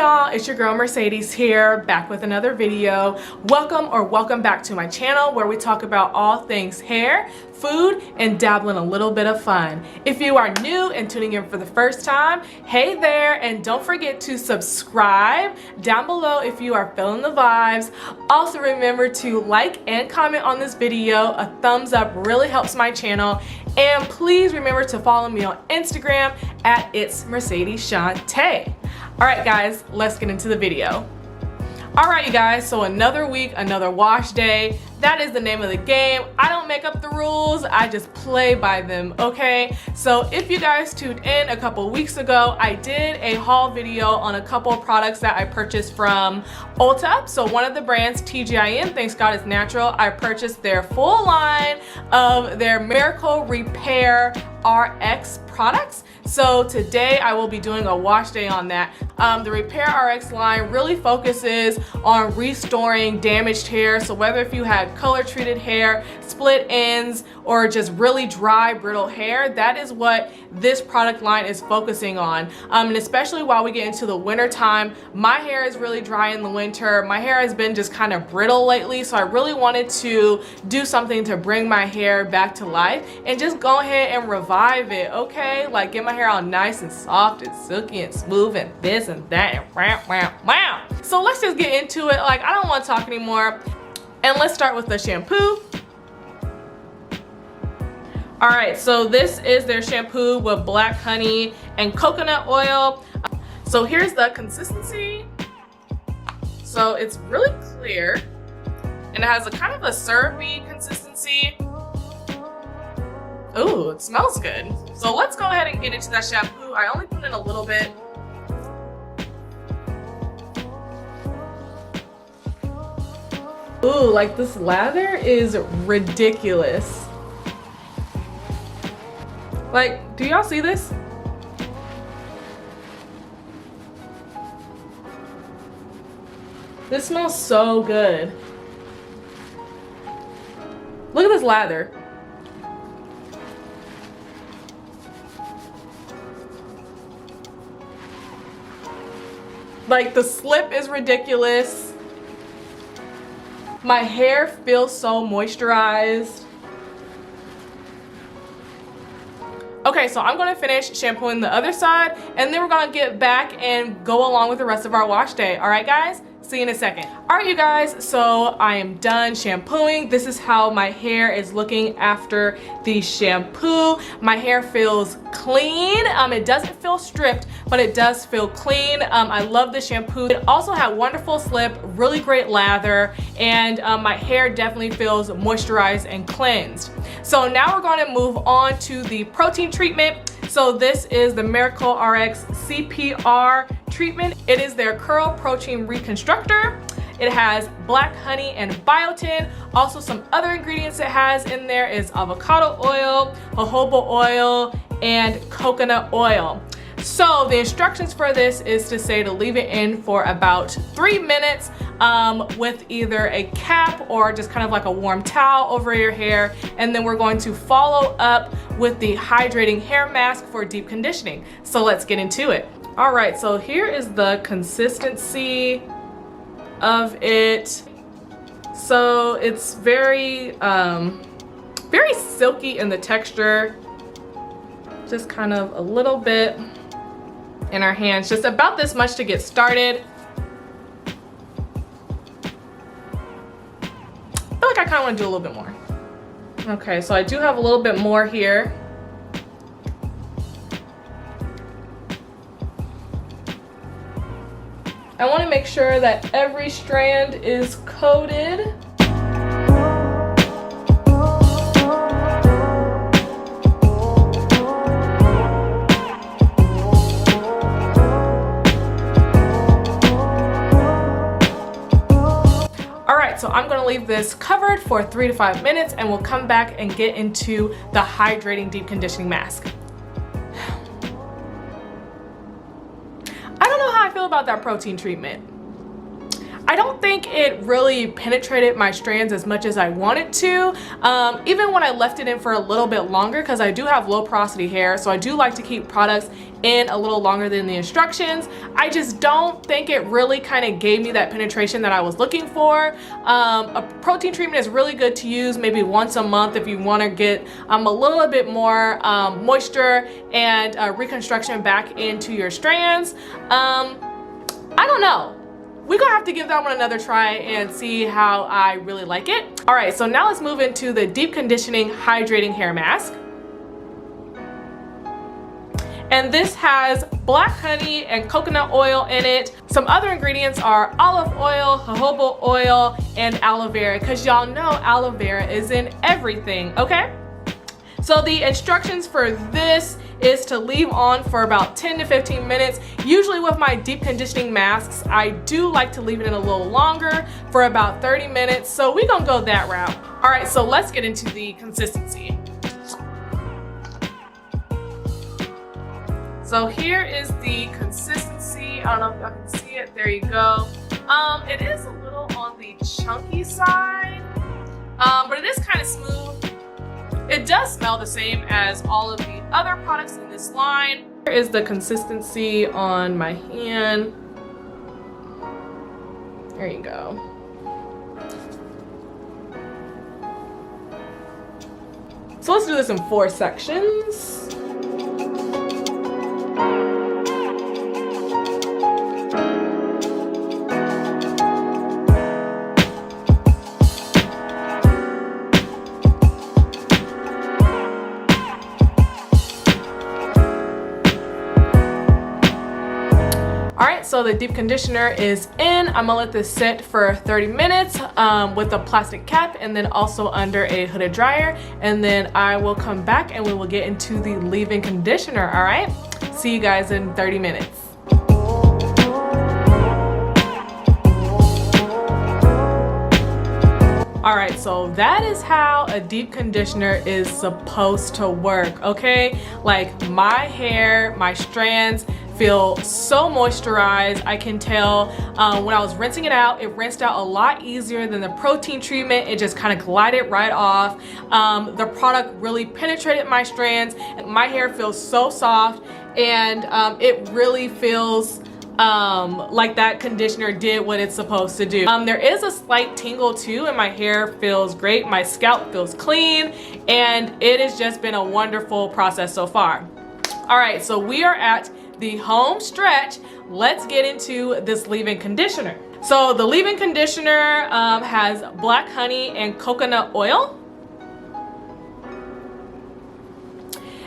y'all, it's your girl Mercedes here, back with another video. Welcome back to my channel where we talk about all things hair, food, and dabble in a little bit of fun. If you are new and tuning in for the first time, hey there, and don't forget to subscribe down below if you are feeling the vibes. Also remember to like and comment on this video. A thumbs up really helps my channel. And please remember to follow me on Instagram at It's Mercedes Shantae. All right, guys, let's get into the video. All right, you guys, so another week, another wash day. That is the name of the game. I don't make up the rules, I just play by them, okay? So if you guys tuned in a couple weeks ago, I did a haul video on a couple of products that I purchased from Ulta. So one of the brands, TGIN, thanks God it's natural, I purchased their full line of their Miracle Repairx products. So today I will be doing a wash day on that. The Repairx line really focuses on restoring damaged hair. So whether if you had color treated hair, split ends, or just really dry, brittle hair, that is what this product line is focusing on. And especially while we get into the winter time, my hair is really dry in the winter. My hair has been just kind of brittle lately, so I really wanted to do something to bring my hair back to life and just go ahead and revive it, okay? Like get my hair all nice and soft and silky and smooth and this and that and wow. So let's just get into it. Like, I don't want to talk anymore. And let's start with the shampoo. All right, so this is their shampoo with black honey and coconut oil. So here's the consistency. So it's really clear and it has a kind of a syrupy consistency. Ooh, it smells good. So let's go ahead and get into that shampoo. I only put in a little bit. Ooh, like this lather is ridiculous. Like, do y'all see this? This smells so good. Look at this lather. Like, the slip is ridiculous. My hair feels so moisturized. Okay, so I'm gonna finish shampooing the other side and then we're gonna get back and go along with the rest of our wash day. All right, guys? See you in a second. All right, you guys, so I am done shampooing. This is how my hair is looking after the shampoo. My hair feels clean. It doesn't feel stripped, but it does feel clean. I love the shampoo. It also had wonderful slip, really great lather, and my hair definitely feels moisturized and cleansed. So now we're going to move on to the protein treatment. So this is the Repairx CPR treatment. It is their curl protein reconstructor. It has black honey and biotin. Also some other ingredients it has in there is avocado oil, jojoba oil, and coconut oil. So the instructions for this is to say to leave it in for about 3 minutes with either a cap or just kind of like a warm towel over your hair. And then we're going to follow up with the hydrating hair mask for deep conditioning. So let's get into it. All right, so here is the consistency of it. So it's very, very silky in the texture. Just kind of a little bit in our hands, just about this much to get started. I feel like I kind of want to do a little bit more. Okay, so I do have a little bit more here. I want to make sure that every strand is coated. So I'm gonna leave this covered for 3 to 5 minutes and we'll come back and get into the hydrating deep conditioning mask. I don't know how I feel about that protein treatment. I don't think it really penetrated my strands as much as I wanted to, even when I left it in for a little bit longer, because I do have low porosity hair, so I do like to keep products in a little longer than the instructions. I just don't think it really kind of gave me that penetration that I was looking for. A protein treatment is really good to use maybe once a month if you want to get a little bit more moisture and reconstruction back into your strands. I don't know. We're gonna have to give that one another try and see how I really like it. All right, so now let's move into the deep conditioning hydrating hair mask. And this has black honey and coconut oil in it. Some other ingredients are olive oil, jojoba oil, and aloe vera, because y'all know aloe vera is in everything, okay? So the instructions for this is to leave on for about 10 to 15 minutes. Usually with my deep conditioning masks, I do like to leave it in a little longer for about 30 minutes. So we're gonna go that route. All right, so let's get into the consistency. So here is the consistency. I don't know if y'all can see it. There you go. It is a little on the chunky side, but it is kind of smooth. It does smell the same as all of the other products in this line. Here is the consistency on my hand. There you go. So let's do this in 4 sections. So the deep conditioner is in. I'm gonna let this sit for 30 minutes with a plastic cap and then also under a hooded dryer. And then I will come back and we will get into the leave-in conditioner, all right? See you guys in 30 minutes. All right, so that is how a deep conditioner is supposed to work, okay? Like my hair, my strands feel so moisturized. I can tell when I was rinsing it out, it rinsed out a lot easier than the protein treatment. It just kind of glided right off. The product really penetrated my strands. My hair feels so soft and it really feels like that conditioner did what it's supposed to do. There is a slight tingle too, and my hair feels great. My scalp feels clean, and it has just been a wonderful process so far. All right, so we are at the home stretch. Let's get into this leave-in conditioner. So the leave-in conditioner has black honey and coconut oil.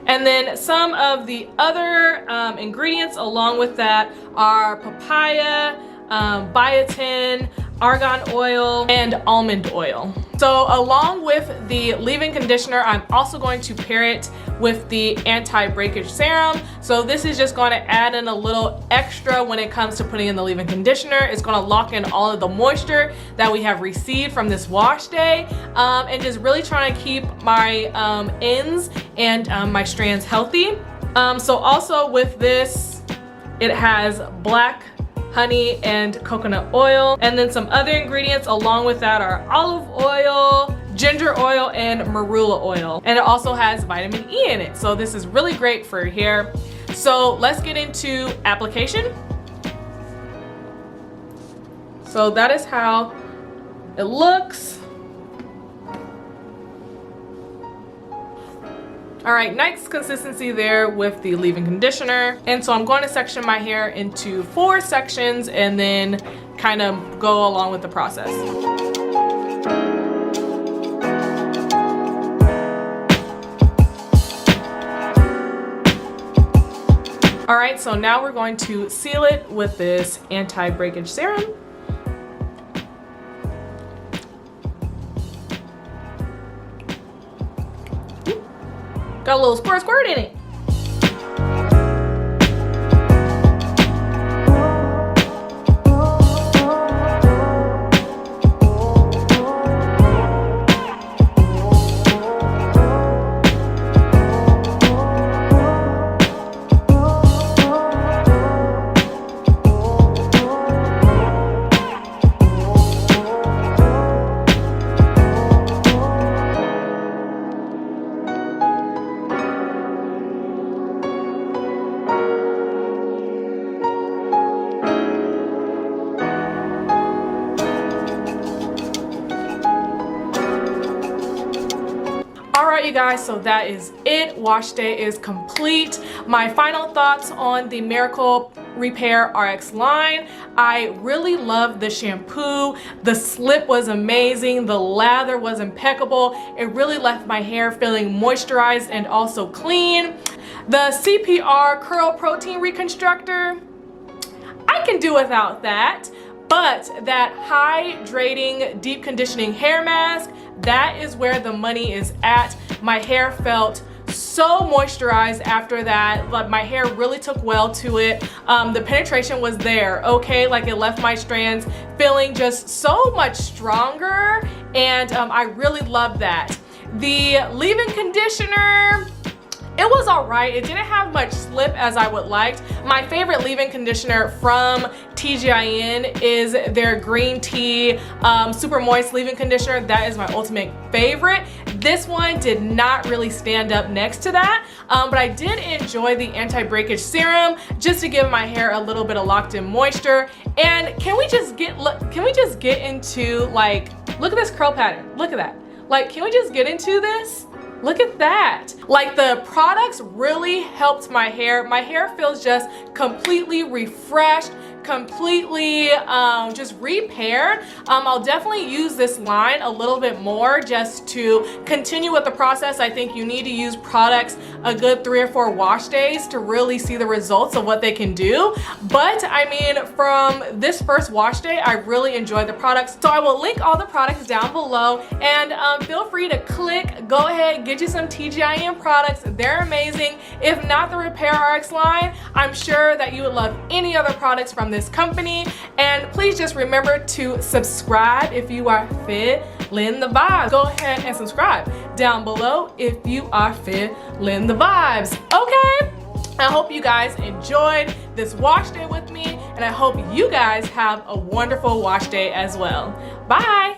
And then some of the other ingredients along with that are papaya, biotin, argan oil, and almond oil. So along with the leave-in conditioner, I'm also going to pair it with the anti-breakage serum. So this is just going to add in a little extra when it comes to putting in the leave-in conditioner. It's going to lock in all of the moisture that we have received from this wash day, and just really trying to keep my ends and my strands healthy. So also with this, it has black honey and coconut oil, and then some other ingredients along with that are olive oil, ginger oil, and marula oil. And it also has vitamin E in it. So this is really great for your hair. So let's get into application. So that is how it looks. All right, nice consistency there with the leave-in conditioner. And so I'm going to section my hair into 4 sections and then kind of go along with the process. All right, so now we're going to seal it with this anti-breakage serum. Got a little squirt in it. right, you guys, so that is it. Wash day is complete. My final thoughts on the Miracle Repairx line. I really love the shampoo. The slip was amazing. The lather was impeccable. It really left my hair feeling moisturized and also clean. The CPR Curl Protein Reconstructor, I can do without that. But that hydrating deep conditioning hair mask, that is where the money is at. My hair felt so moisturized after that. Like, my hair really took well to it. The penetration was there, okay? Like, it left my strands feeling just so much stronger, and I really loved that. The leave-in conditioner, it was all right. It didn't have much slip as I would like. My favorite leave-in conditioner from TGIN is their green tea super moist leave-in conditioner. That is my ultimate favorite. This one did not really stand up next to that, but I did enjoy the anti-breakage serum just to give my hair a little bit of locked-in moisture. And can we just get into, like, look at this curl pattern. Look at that. Like, can we just get into this? Look at that. Like, the products really helped my hair. My hair feels just completely refreshed, completely just repaired. I'll definitely use this line a little bit more just to continue with the process. I think you need to use products a good 3 or 4 wash days to really see the results of what they can do. But I mean, from this first wash day, I really enjoyed the products. So I will link all the products down below, and feel free to go ahead, get you some TGIN products. They're amazing. If not the Repairx line, I'm sure that you would love any other products from this company. And please just remember to subscribe if you are feeling the vibes. Go ahead and subscribe down below if you are feeling the vibes. Okay, I hope you guys enjoyed this wash day with me, and I hope you guys have a wonderful wash day as well. Bye.